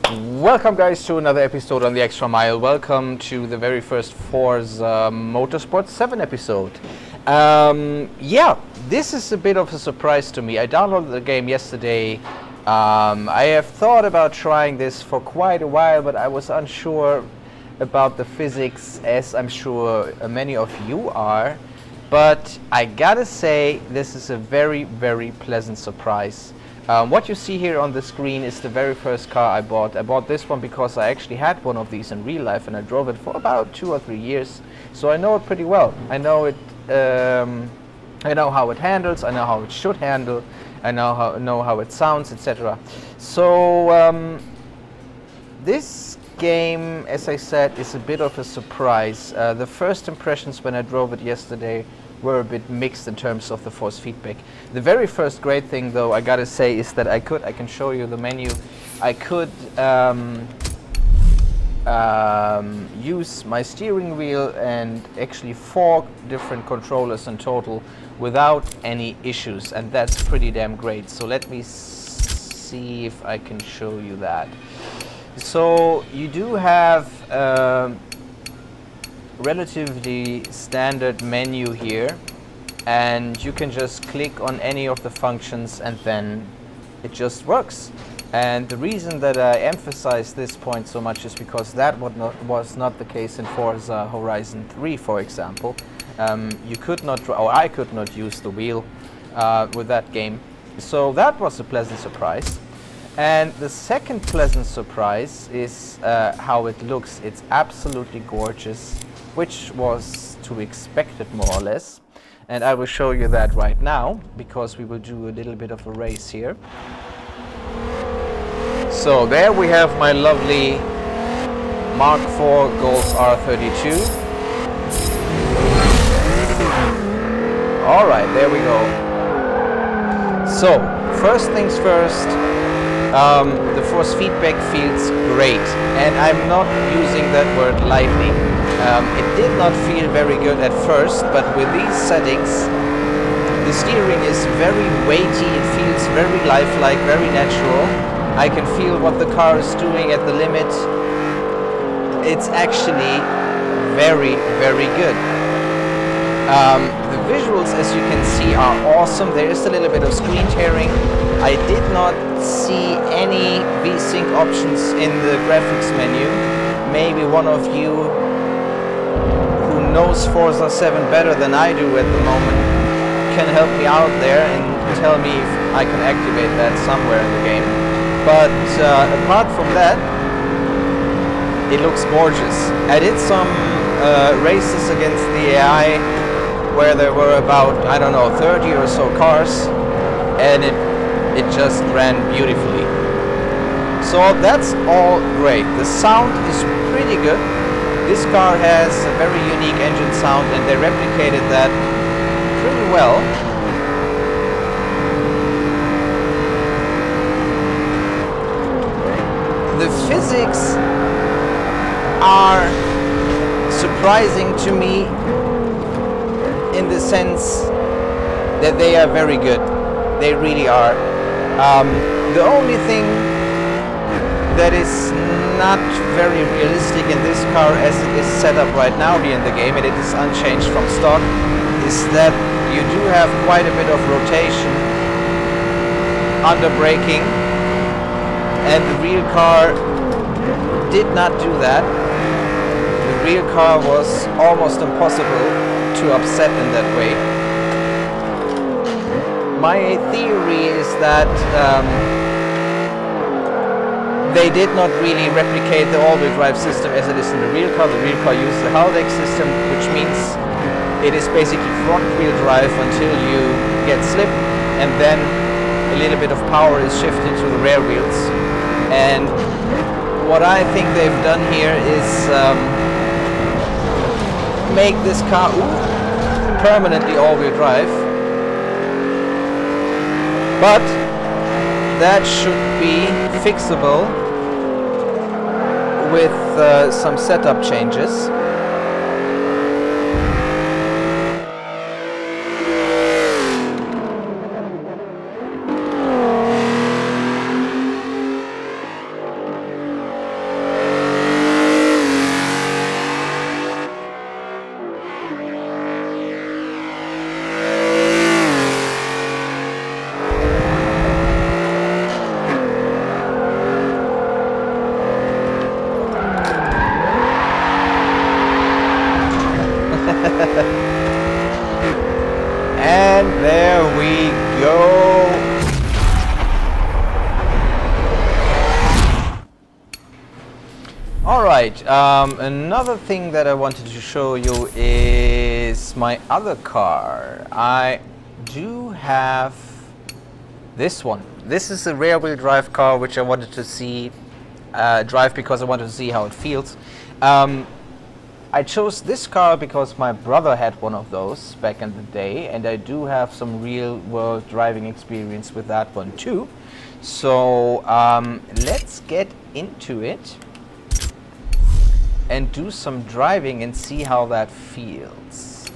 Welcome guys to another episode on the Extra Mile. Welcome to the very first Forza Motorsport 7 episode. Yeah, this is a bit of a surprise to me. I downloaded the game yesterday. I have thought about trying this for quite a while, but I was unsure about the physics, as I'm sure many of you are. But I gotta say, this is a very, very pleasant surprise. What you see here on the screen is the very first car I bought. I bought this one because I actually had one of these in real life and I drove it for about 2 or 3 years. So I know it pretty well. I know it. I know how it handles. I know how it should handle. I know how it sounds, etc. So this game, as I said, is a bit of a surprise. The first impressions when I drove it yesterday were a bit mixed in terms of the force feedback. The very first great thing, though, I gotta say, is that I can show you the menu. I could use my steering wheel and actually 4 different controllers in total without any issues, and that's pretty damn great. So let me see if I can show you that. So you do have relatively standard menu here, and you can just click on any of the functions and then it just works. And the reason that I emphasize this point so much is because that was not the case in Forza Horizon 3, for example. You could not, or I could not use the wheel with that game. So that was a pleasant surprise. And the second pleasant surprise is how it looks. It's absolutely gorgeous, which was to be expected more or less. And I will show you that right now, because we will do a little bit of a race here. So there we have my lovely Mark IV Golf R32. Alright, there we go. So, first things first, the force feedback feels great, and I'm not using that word lightly. It did not feel very good at first, but with these settings, the steering is very weighty, it feels very lifelike, very natural. I can feel what the car is doing at the limit. It's actually very, very good. The visuals, as you can see, are awesome. There is a little bit of screen tearing. I did not see any VSync options in the graphics menu. Maybe one of you who knows Forza 7 better than I do at the moment can help me out there and tell me if I can activate that somewhere in the game. But apart from that, it looks gorgeous. I did some races against the AI where there were about, I don't know, 30 or so cars, and it just ran beautifully. So that's all great. The sound is pretty good. This car has a very unique engine sound, and they replicated that pretty well. The physics are surprising to me in the sense that they are very good. They really are. The only thing that is not very realistic in this car as it is set up right now here in the game, and it is unchanged from stock, is that you do have quite a bit of rotation under braking, and the real car did not do that. The real car was almost impossible to upset in that way. My theory is that they did not really replicate the all-wheel drive system as it is in the real car. The real car uses the Handbrake system, which means it is basically front-wheel drive until you get slip, and then a little bit of power is shifted to the rear wheels. And what I think they've done here is make this car permanently all-wheel drive, but that should be fixable with some setup changes. And there we go. Alright, another thing that I wanted to show you is my other car. I do have this one. This is a rear-wheel drive car which I wanted to see drive because I wanted to see how it feels. I chose this car because my brother had one of those back in the day, and I do have some real-world driving experience with that one too. So let's get into it and do some driving and see how that feels.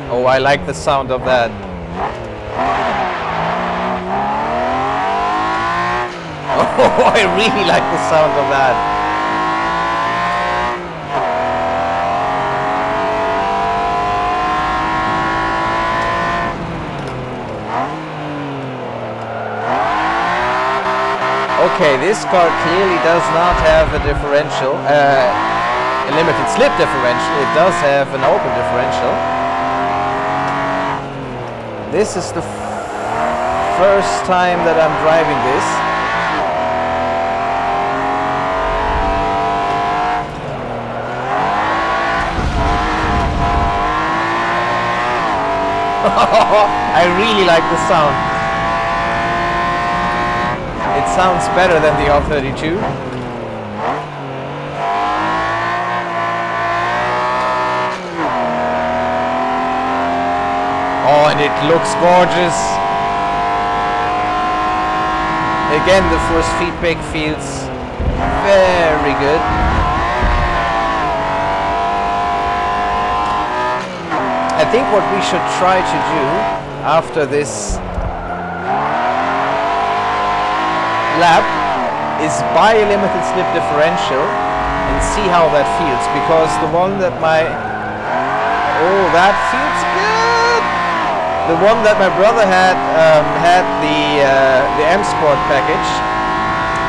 Oh, I like the sound of that. Oh, I really like the sound of that. Okay, this car clearly does not have a differential, a limited slip differential. It does have an open differential. This is the first time that I'm driving this. I really like the sound. It sounds better than the R32. Oh, and it looks gorgeous. Again, the force feedback feels very good. I think what we should try to do after this lap is buy a limited slip differential and see how that feels, because the one that oh, that feels good. The one that my brother had had the M Sport package,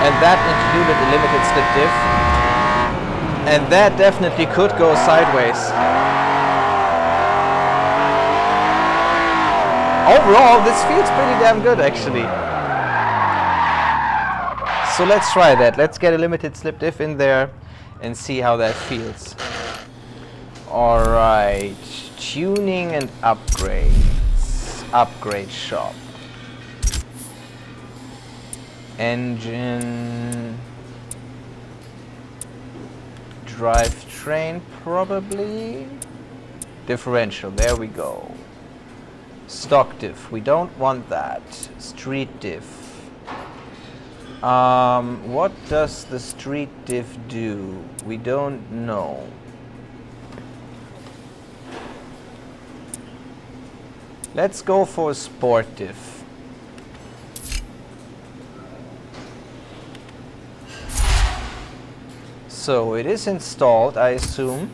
and that included a limited slip diff, and that definitely could go sideways. Overall, this feels pretty damn good actually. So let's try that. Let's get a limited slip diff in there and see how that feels. Alright, tuning and upgrades. Upgrade shop. Engine. Drivetrain probably. Differential, there we go. Stock diff, we don't want that. Street diff. What does the street diff do? We don't know. Let's go for sport diff. So it is installed, I assume.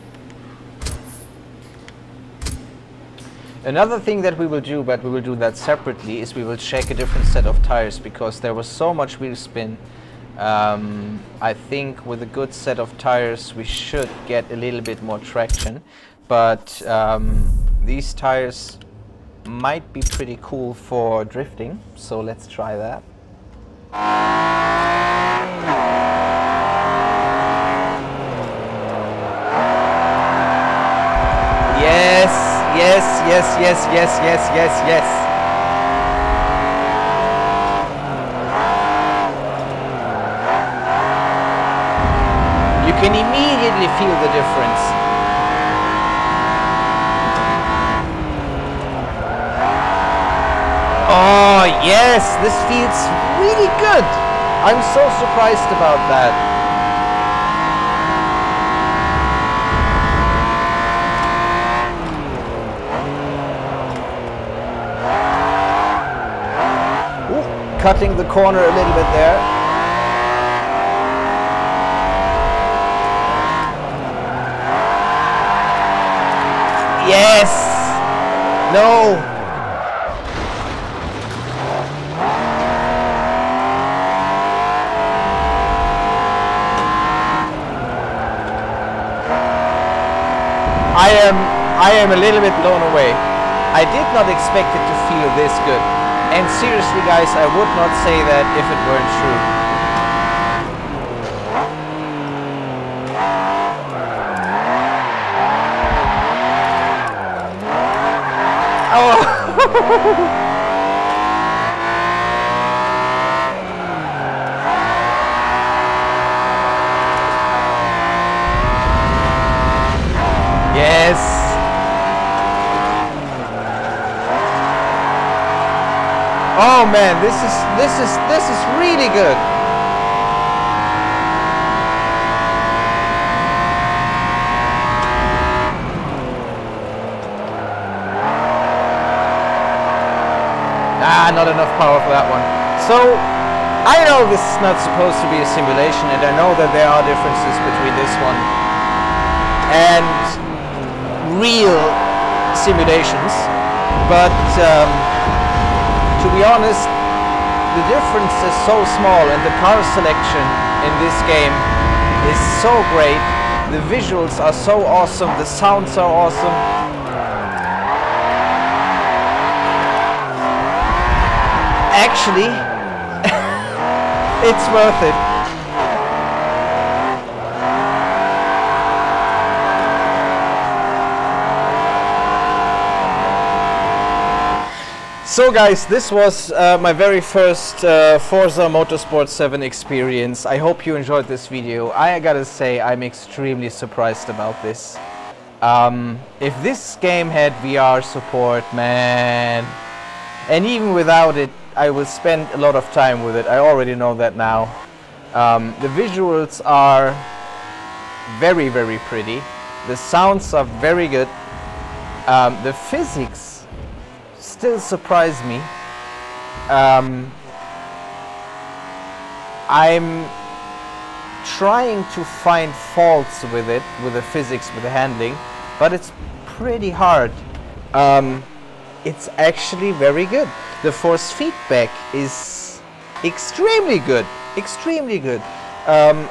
Another thing that we will do, but we will do that separately, is we will check a different set of tires, because there was so much wheel spin. I think with a good set of tires we should get a little bit more traction, but these tires might be pretty cool for drifting, so let's try that. Yes! Yes, yes, yes, yes, yes, yes, yes. You can immediately feel the difference. Oh, yes, this feels really good. I'm so surprised about that. Cutting the corner a little bit there. Yes! No! I am a little bit blown away. I did not expect it to feel this good. And seriously guys, I would not say that if it weren't true. Oh! Yes. Oh man, this is really good. Ah, not enough power for that one. So I know this is not supposed to be a simulation, and I know that there are differences between this one and real simulations, but to be honest, the difference is so small, and the car selection in this game is so great. The visuals are so awesome, the sounds are awesome. Actually, it's worth it. So guys, this was my very first Forza Motorsport 7 experience. I hope you enjoyed this video. I gotta say, I'm extremely surprised about this. If this game had VR support, man, and even without it, I will spend a lot of time with it. I already know that now. The visuals are very, very pretty. The sounds are very good. The physics still surprise me. I'm trying to find faults with it, with the physics, with the handling, but it's pretty hard. It's actually very good. The force feedback is extremely good, extremely good.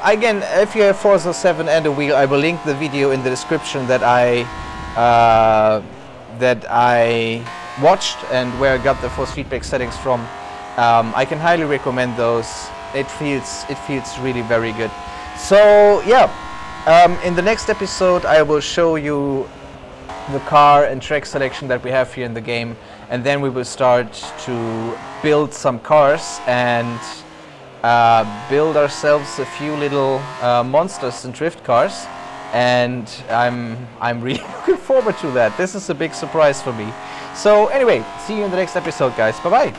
Again, if you have Forza 7 and a wheel, I will link the video in the description that I watched and where I got the force feedback settings from. I can highly recommend those. It feels really very good. So yeah, in the next episode I will show you the car and track selection that we have here in the game, and then we will start to build some cars and build ourselves a few little monsters and drift cars. And I'm really looking forward to that. This is a big surprise for me. So anyway, see you in the next episode, guys. Bye bye.